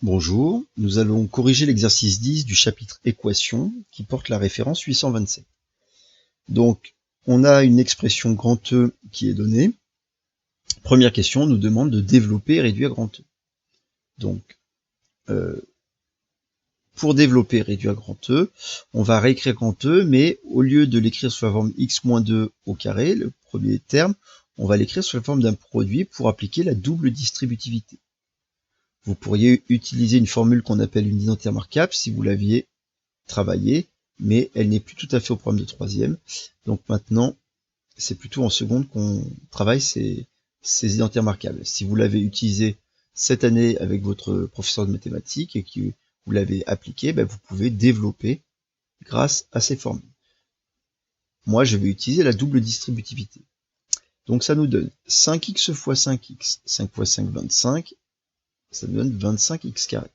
Bonjour, nous allons corriger l'exercice 10 du chapitre équation qui porte la référence 827. Donc, on a une expression grand E qui est donnée. Première question, on nous demande de développer et réduire grand E. Donc, pour développer et réduire grand E, on va réécrire grand E, mais au lieu de l'écrire sous la forme x-2 au carré, le premier terme, on va l'écrire sous la forme d'un produit pour appliquer la double distributivité. Vous pourriez utiliser une formule qu'on appelle une identité remarquable si vous l'aviez travaillée, mais elle n'est plus tout à fait au programme de troisième. Donc maintenant, c'est plutôt en seconde qu'on travaille ces identités remarquables. Si vous l'avez utilisé cette année avec votre professeur de mathématiques et que vous l'avez appliqué, vous pouvez développer grâce à ces formules. Moi, je vais utiliser la double distributivité. Donc ça nous donne 5x fois 5x, 5 fois 5, 25, ça nous donne 25x carré.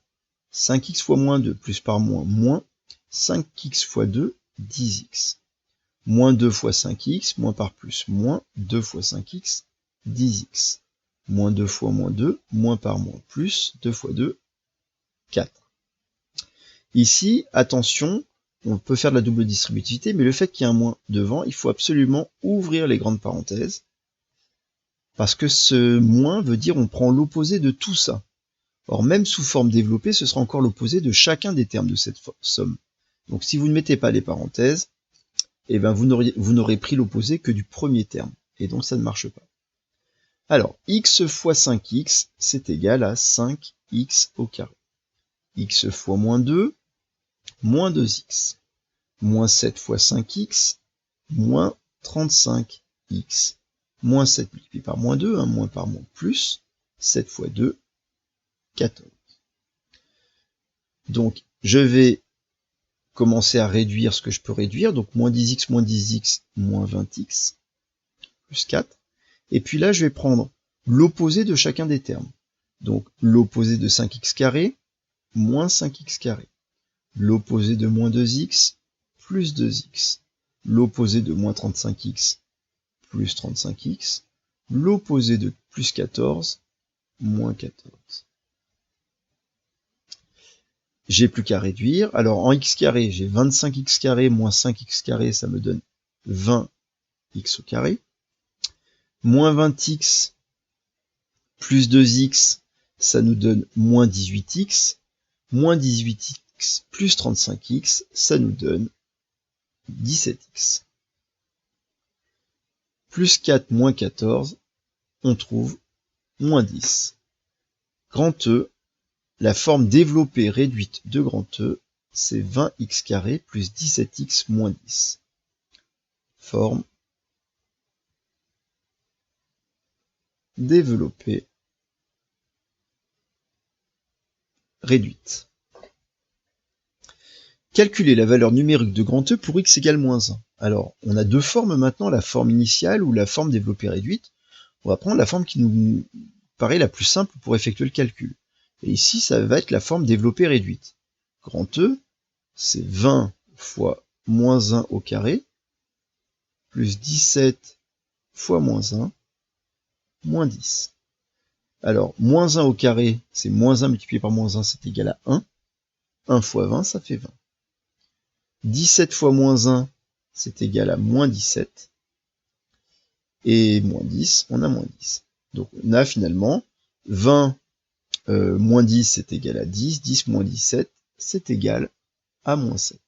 5x fois moins 2, plus par moins, moins 5x fois 2, 10x. Moins 2 fois 5x, moins par plus, moins 2 fois 5x, 10x. Moins 2 fois moins 2, moins par moins, plus 2 fois 2, 4. Ici, attention, on peut faire de la double distributivité, mais le fait qu'il y ait un moins devant, il faut absolument ouvrir les grandes parenthèses, parce que ce moins veut dire on prend l'opposé de tout ça. Or, même sous forme développée, ce sera encore l'opposé de chacun des termes de cette somme. Donc, si vous ne mettez pas les parenthèses, vous n'aurez pris l'opposé que du premier terme. Et donc, ça ne marche pas. Alors, x fois 5x, c'est égal à 5x au carré. X fois moins 2, moins 2x. Moins 7 fois 5x, moins 35x. Moins 7 multiplié par moins 2, moins par moins, plus 7 fois 2, 14. Donc, je vais commencer à réduire ce que je peux réduire. Donc, moins 10x, moins 20x, plus 4. Et puis là, je vais prendre l'opposé de chacun des termes. Donc, l'opposé de 5x carré, moins 5x carré. L'opposé de moins 2x, plus 2x. L'opposé de moins 35x, plus 35x. L'opposé de plus 14, moins 14. J'ai plus qu'à réduire. Alors, en x carré, j'ai 25x carré moins 5x carré, ça me donne 20x au carré. Moins 20x plus 2x, ça nous donne moins 18x. Moins 18x plus 35x, ça nous donne 17x. Plus 4 moins 14, on trouve moins 10. Grand E, la forme développée réduite de grand E, c'est 20x carré plus 17x moins 10. Forme développée réduite. Calculer la valeur numérique de grand E pour x égale moins 1. Alors, on a deux formes maintenant, la forme initiale ou la forme développée réduite. On va prendre la forme qui nous paraît la plus simple pour effectuer le calcul. Et ici, ça va être la forme développée réduite. Grand E, c'est 20 fois moins 1 au carré, plus 17 fois moins 1, moins 10. Alors, moins 1 au carré, c'est moins 1 multiplié par moins 1, c'est égal à 1. 1 fois 20, ça fait 20. 17 fois moins 1, c'est égal à moins 17. Et moins 10, on a moins 10. Donc, on a finalement 20 moins 10, c'est égal à 10. 10 moins 17, c'est égal à moins 7.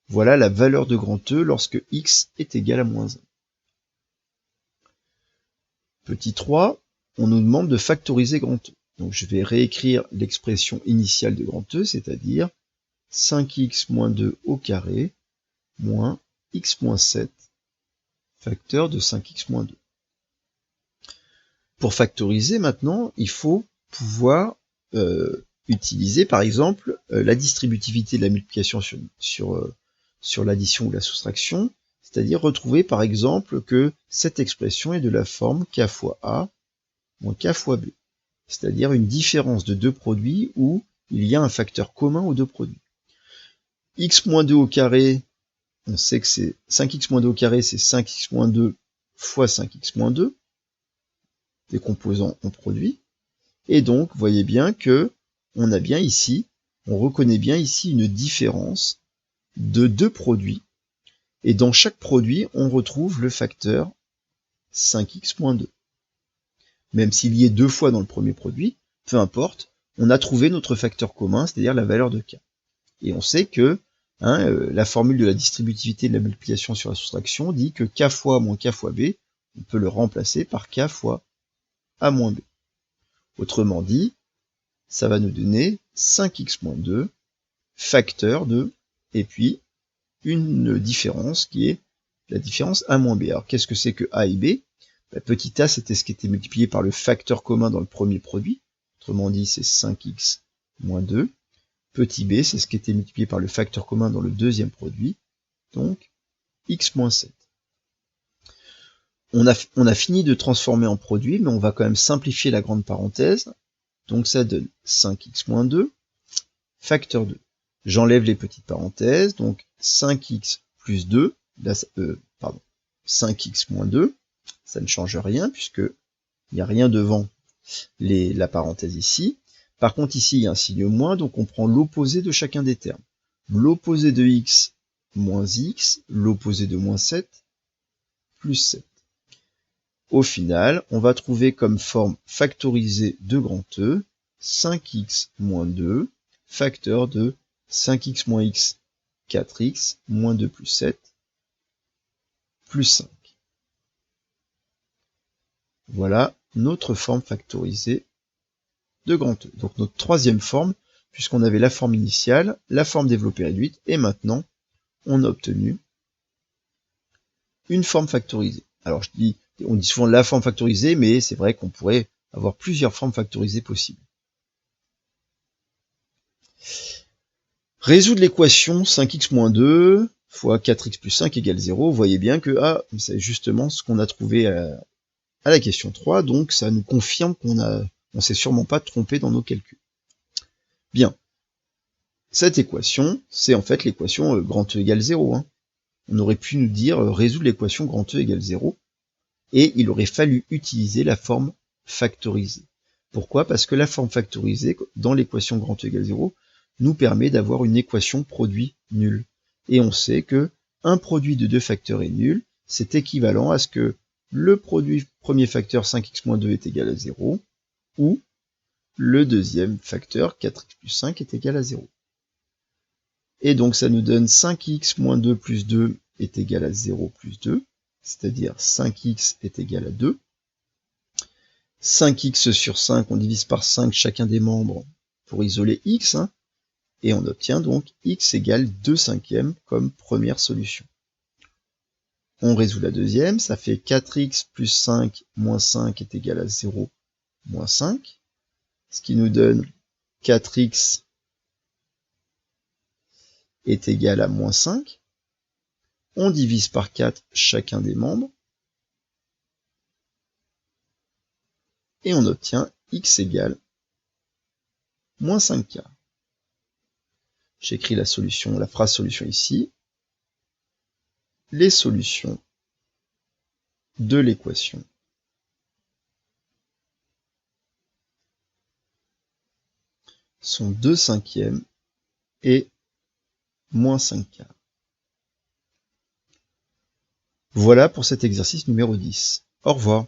Voilà la valeur de grand E lorsque x est égal à moins 1. Petit 3, on nous demande de factoriser grand E. Donc je vais réécrire l'expression initiale de grand E, c'est-à-dire 5x moins 2 au carré moins x moins 7, facteur de 5x moins 2. Pour factoriser maintenant, il faut pouvoir utiliser par exemple la distributivité de la multiplication sur l'addition ou la soustraction, c'est-à-dire retrouver par exemple que cette expression est de la forme k fois a moins k fois b, c'est-à-dire une différence de deux produits où il y a un facteur commun aux deux produits. X moins 2 au carré, on sait que c'est 5x moins 2 au carré, c'est 5x moins 2 fois 5x moins 2, des composants en produit, et donc vous voyez bien que on a bien ici, on reconnaît bien ici une différence de deux produits. Et dans chaque produit, on retrouve le facteur 5x moins 2. Même s'il y est deux fois dans le premier produit, peu importe, on a trouvé notre facteur commun, c'est-à-dire la valeur de k. Et on sait que la formule de la distributivité de la multiplication sur la soustraction dit que k fois moins k fois b, on peut le remplacer par k fois a moins b. Autrement dit, ça va nous donner 5x moins 2, facteur de, et puis une différence qui est la différence a moins b. Alors qu'est-ce que c'est que a et b? Petit a, c'était ce qui était multiplié par le facteur commun dans le premier produit. Autrement dit, c'est 5x moins 2. Petit b, c'est ce qui était multiplié par le facteur commun dans le deuxième produit. Donc, x moins 7. On a fini de transformer en produit, mais on va quand même simplifier la grande parenthèse. Donc ça donne 5x moins 2, facteur 2. J'enlève les petites parenthèses, donc 5x plus 2, 5x moins 2, ça ne change rien puisque il n'y a rien devant la parenthèse ici. Par contre ici il y a un signe moins, donc on prend l'opposé de chacun des termes. L'opposé de x moins x, l'opposé de moins 7, plus 7. Au final, on va trouver comme forme factorisée de grand E, 5x moins 2, facteur de 5x moins x, 4x, moins 2 plus 7, plus 5. Voilà notre forme factorisée de grand E. Donc notre troisième forme, puisqu'on avait la forme initiale, la forme développée réduite, et maintenant, on a obtenu une forme factorisée. Alors on dit souvent la forme factorisée, mais c'est vrai qu'on pourrait avoir plusieurs formes factorisées possibles. Résoudre l'équation 5x moins 2 fois 4x plus 5 égale 0. Vous voyez bien que c'est justement ce qu'on a trouvé à la question 3, donc ça nous confirme qu'on s'est sûrement pas trompé dans nos calculs. Bien. Cette équation, c'est en fait l'équation grand E égale 0. On aurait pu nous dire résoudre l'équation grand E égale 0, et il aurait fallu utiliser la forme factorisée. Pourquoi? Parce que la forme factorisée, dans l'équation grand E égale 0, nous permet d'avoir une équation produit nulle. Et on sait que un produit de deux facteurs est nul, c'est équivalent à ce que le produit premier facteur 5x moins 2 est égal à 0, ou le deuxième facteur 4x plus 5 est égal à 0. Et donc ça nous donne 5x moins 2 plus 2 est égal à 0 plus 2, c'est-à-dire 5x est égal à 2. 5x sur 5, on divise par 5 chacun des membres pour isoler x, et on obtient donc x égale 2/5 comme première solution. On résout la deuxième, ça fait 4x plus 5 moins 5 est égal à 0 moins 5, ce qui nous donne 4x est égal à moins 5. On divise par 4 chacun des membres, et on obtient x égale moins 5k. J'écris la phrase solution ici. Les solutions de l'équation sont 2/5 et moins 5k. Voilà pour cet exercice numéro 10. Au revoir.